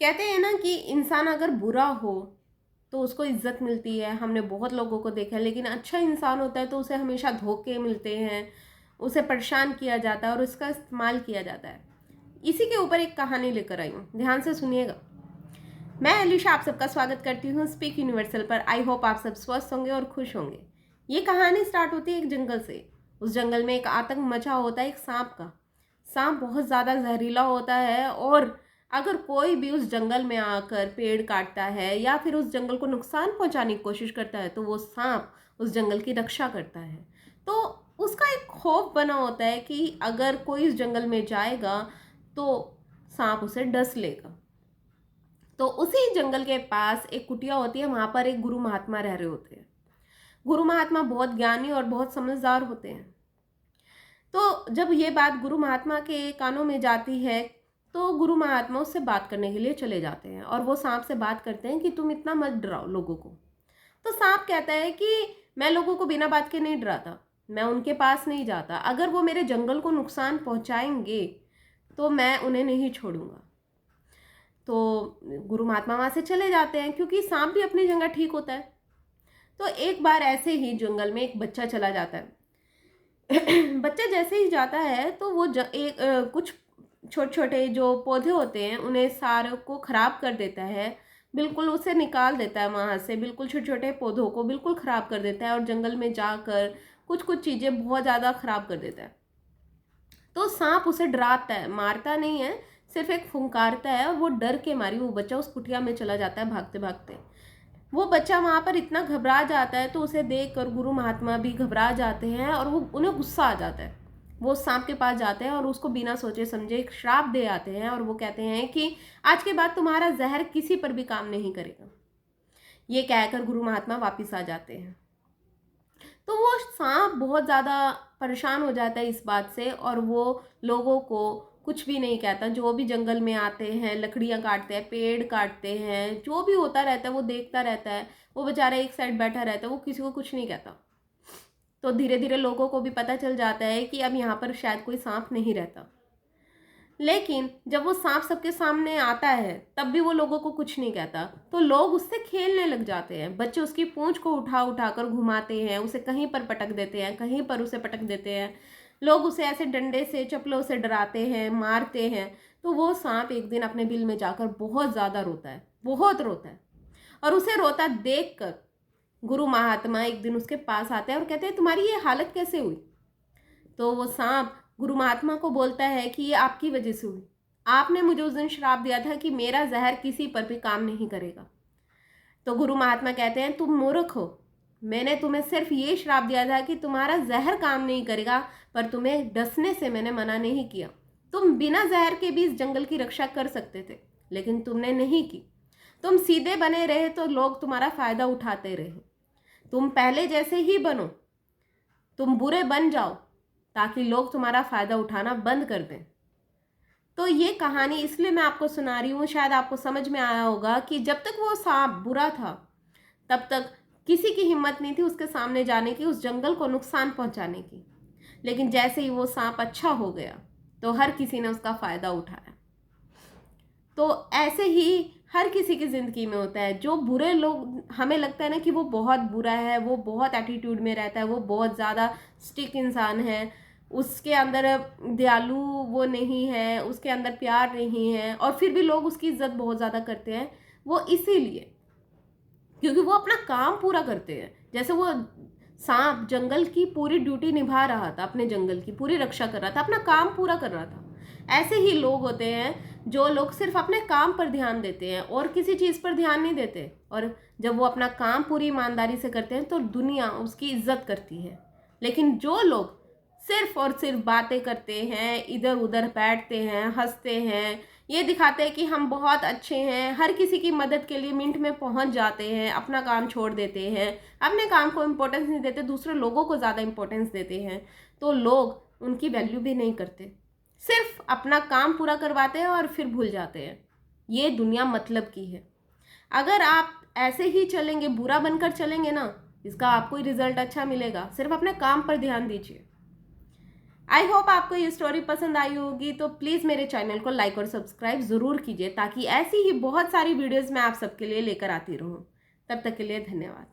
कहते हैं ना कि इंसान अगर बुरा हो तो उसको इज्जत मिलती है। हमने बहुत लोगों को देखा है, लेकिन अच्छा इंसान होता है तो उसे हमेशा धोखे मिलते हैं, उसे परेशान किया जाता है और उसका इस्तेमाल किया जाता है। इसी के ऊपर एक कहानी लेकर आई हूँ, ध्यान से सुनिएगा। मैं अलीशा आप सबका स्वागत करती हूँ स्पीक यूनिवर्सल पर। आई होप आप सब स्वस्थ होंगे और खुश होंगे। ये कहानी स्टार्ट होती है एक जंगल से। उस जंगल में एक आतंक मचा होता है एक सांप का। सांप बहुत ज़्यादा जहरीला होता है और अगर कोई भी उस जंगल में आकर पेड़ काटता है या फिर उस जंगल को नुकसान पहुंचाने की कोशिश करता है तो वो सांप उस जंगल की रक्षा करता है। तो उसका एक खौफ बना होता है कि अगर कोई इस जंगल में जाएगा तो सांप उसे डस लेगा। तो उसी जंगल के पास एक कुटिया होती है, वहां पर एक गुरु महात्मा रह रहे होते हैं। गुरु महात्मा बहुत ज्ञानी और बहुत समझदार होते हैं। तो जब ये बात गुरु महात्मा के कानों में जाती है तो गुरु महात्मा उससे बात करने के लिए चले जाते हैं और वो सांप से बात करते हैं कि तुम इतना मत डराओ लोगों को। तो सांप कहता है कि मैं लोगों को बिना बात के नहीं डराता, मैं उनके पास नहीं जाता। अगर वो मेरे जंगल को नुकसान पहुंचाएंगे तो मैं उन्हें नहीं छोड़ूंगा। तो गुरु महात्मा वहां से चले जाते हैं क्योंकि सांप भी अपनी जगह ठीक होता है। तो एक बार ऐसे ही जंगल में एक बच्चा चला जाता है। बच्चा जैसे ही जाता है तो वो कुछ छोटे छोटे जो पौधे होते हैं उन्हें सारों को खराब कर देता है। बिल्कुल उसे निकाल देता है वहां से, बिल्कुल छोटे छोटे पौधों को बिल्कुल खराब कर देता है और जंगल में जाकर कुछ कुछ चीजें बहुत ज्यादा खराब कर देता है। तो सांप उसे डराता है, मारता नहीं है, सिर्फ एक फुंकारता है और वो डर के मारी वो बच्चा उस कुटिया में चला जाता है भागते भागते। वो बच्चा वहां पर इतना घबरा जाता है तो उसे देखकर गुरु महात्मा भी घबरा जाते हैं और वो उन्हें गुस्सा आ जाता है। वो सांप के पास जाते हैं और उसको बिना सोचे समझे एक श्राप दे आते हैं और वो कहते हैं कि आज के बाद तुम्हारा जहर किसी पर भी काम नहीं करेगा। ये कहकर गुरु महात्मा वापिस आ जाते हैं। तो वो सांप बहुत ज़्यादा परेशान हो जाता है इस बात से और वो लोगों को कुछ भी नहीं कहता। जो भी जंगल में आते हैं, लकड़ियाँ काटते हैं, पेड़ काटते हैं, जो भी होता रहता है वो देखता रहता है। वो बेचारा एक साइड बैठा रहता है, वो किसी को कुछ नहीं कहता। तो धीरे धीरे लोगों को भी पता चल जाता है कि अब यहाँ पर शायद कोई सांप नहीं रहता। लेकिन जब वो सांप सबके सामने आता है तब भी वो लोगों को कुछ नहीं कहता। तो लोग उससे खेलने लग जाते हैं। बच्चे उसकी पूंछ को उठा उठा कर घुमाते हैं, उसे कहीं पर पटक देते हैं, कहीं पर उसे पटक देते हैं। लोग उसे ऐसे डंडे से चप्पलों से डराते हैं, मारते हैं। तो वो सांप एक दिन अपने बिल में जाकर बहुत ज़्यादा रोता है, बहुत रोता है। और उसे रोता देख कर गुरु महात्मा एक दिन उसके पास आते हैं और कहते हैं तुम्हारी ये हालत कैसे हुई। तो वो सांप गुरु महात्मा को बोलता है कि ये आपकी वजह से हुई। आपने मुझे उस दिन श्राप दिया था कि मेरा जहर किसी पर भी काम नहीं करेगा। तो गुरु महात्मा कहते हैं तुम मूर्ख हो, मैंने तुम्हें सिर्फ ये श्राप दिया था कि तुम्हारा जहर काम नहीं करेगा, पर तुम्हें डसने से मैंने मना नहीं किया। तुम बिना जहर के भी इस जंगल की रक्षा कर सकते थे, लेकिन तुमने नहीं की। तुम सीधे बने रहे तो लोग तुम्हारा फायदा उठाते रहे। तुम पहले जैसे ही बनो, तुम बुरे बन जाओ ताकि लोग तुम्हारा फायदा उठाना बंद कर दें। तो ये कहानी इसलिए मैं आपको सुना रही हूँ, शायद आपको समझ में आया होगा कि जब तक वो सांप बुरा था तब तक किसी की हिम्मत नहीं थी उसके सामने जाने की, उस जंगल को नुकसान पहुंचाने की। लेकिन जैसे ही वो सांप अच्छा हो गया तो हर किसी ने उसका फायदा उठाया। तो ऐसे ही हर किसी की ज़िंदगी में होता है। जो बुरे लोग, हमें लगता है ना कि वो बहुत बुरा है, वो बहुत एटीट्यूड में रहता है, वो बहुत ज़्यादा स्टिक इंसान है, उसके अंदर दयालु वो नहीं है, उसके अंदर प्यार नहीं है, और फिर भी लोग उसकी इज्जत बहुत ज़्यादा करते हैं। वो इसीलिए क्योंकि वो अपना काम पूरा करते हैं। जैसे वो सांप जंगल की पूरी ड्यूटी निभा रहा था, अपने जंगल की पूरी रक्षा कर रहा था, अपना काम पूरा कर रहा था। ऐसे ही लोग होते हैं जो लोग सिर्फ अपने काम पर ध्यान देते हैं और किसी चीज़ पर ध्यान नहीं देते, और जब वो अपना काम पूरी ईमानदारी से करते हैं तो दुनिया उसकी इज्जत करती है। लेकिन जो लोग सिर्फ और सिर्फ बातें करते हैं, इधर उधर बैठते हैं, हंसते हैं, ये दिखाते हैं कि हम बहुत अच्छे हैं, हर किसी की मदद के लिए मिनट में पहुंच जाते हैं, अपना काम छोड़ देते हैं, अपने काम को इम्पोर्टेंस नहीं देते, दूसरे लोगों को ज़्यादा इम्पोर्टेंस देते हैं, तो लोग उनकी वैल्यू भी नहीं करते, सिर्फ अपना काम पूरा करवाते हैं और फिर भूल जाते हैं। ये दुनिया मतलब की है। अगर आप ऐसे ही चलेंगे, बुरा बनकर चलेंगे ना, इसका आपको ही रिजल्ट अच्छा मिलेगा। सिर्फ अपने काम पर ध्यान दीजिए। आई होप आपको ये स्टोरी पसंद आई होगी, तो प्लीज़ मेरे चैनल को लाइक और सब्सक्राइब ज़रूर कीजिए ताकि ऐसी ही बहुत सारी वीडियोज़ मैं आप सबके लिए लेकर आती रहूँ। तब तक के लिए धन्यवाद।